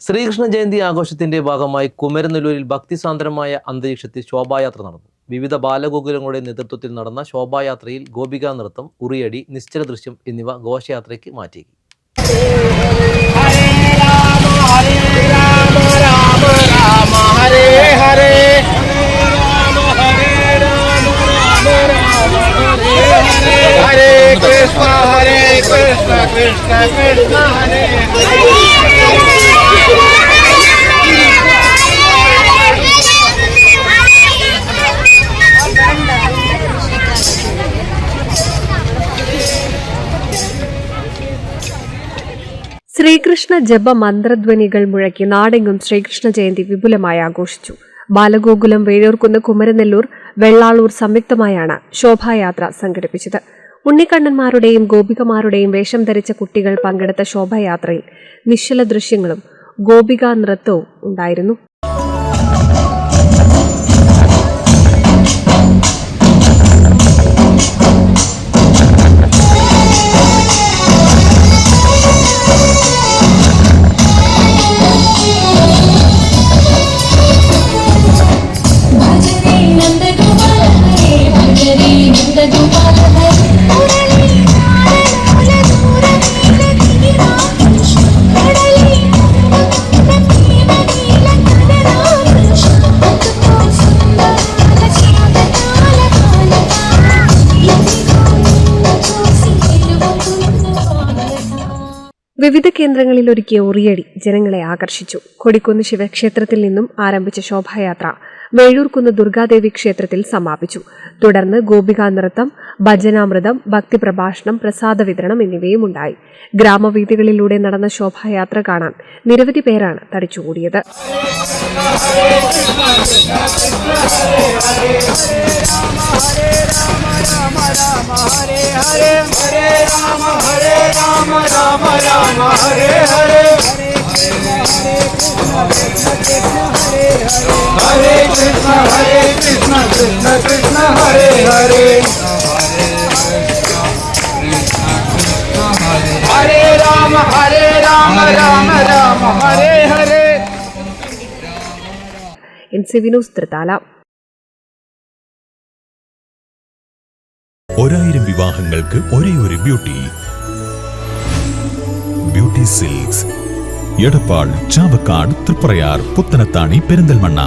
ശ്രീകൃഷ്ണ ജയന്തി ആഘോഷത്തിന്റെ ഭാഗമായി കുമരനെല്ലൂരിൽ ഭക്തിസാന്ദ്രമായ അന്തരീക്ഷത്തിൽ ശോഭായാത്ര നടന്നു. വിവിധ ബാലഗോകുലങ്ങളുടെ നേതൃത്വത്തിൽ നടന്ന ശോഭായാത്രയിൽ ഗോപികാ നൃത്തം, ഉറിയടി, നിശ്ചല ദൃശ്യം എന്നിവ ഘോഷയാത്രയ്ക്ക് മാറ്റി. ശ്രീകൃഷ്ണ ജപ മന്ത്രധ്വനികൾ മുഴക്കി നാടെങ്ങും ശ്രീകൃഷ്ണ ജയന്തി വിപുലമായി ആഘോഷിച്ചു. ബാലഗോകുലം, വേഴൂർക്കുന്ന്, കുമരനെല്ലൂർ, വെള്ളാളൂർ സംയുക്തമായാണ് ശോഭായാത്ര സംഘടിപ്പിച്ചത്. ഉണ്ണിക്കണ്ണന്മാരുടെയും ഗോപികമാരുടെയും വേഷം ധരിച്ച കുട്ടികൾ പങ്കെടുത്ത ശോഭായാത്രയിൽ നിശ്ചല ദൃശ്യങ്ങളും ഗോപികാ നൃത്തവും ഉണ്ടായിരുന്നു. വിവിധ കേന്ദ്രങ്ങളിൽ ഒരുക്കിയ ഉറിയടി ജനങ്ങളെ ആകർഷിച്ചു. കൊടിക്കുന്ന് ശിവക്ഷേത്രത്തിൽ നിന്നും ആരംഭിച്ച ശോഭായാത്ര വേഴൂർക്കുന്ന് ദുർഗാദേവി ക്ഷേത്രത്തിൽ സമാപിച്ചു. തുടർന്ന് ഗോപികാ നൃത്തം, ഭജനാമൃതം, ഭക്തിപ്രഭാഷണം, പ്രസാദ വിതരണം എന്നിവയും ഉണ്ടായി. ഗ്രാമവീഥികളിലൂടെ നടന്ന ശോഭായാത്ര കാണാൻ നിരവധി പേരാണ് തടിച്ചുകൂടിയത്. Hare Krishna Krishna Krishna Hare Hare Hare Rama Rama Rama Hare Hare. NCV News Thrithala. 1000 വിവാഹങ്ങൾക്ക് ഒരേയൊരു ബ്യൂട്ടി സിൽക്സ്, എടപ്പാൾ, ചാവക്കാട്, തൃപ്രയാർ, പുത്തനത്താണി, പെരിന്തൽമണ്ണ.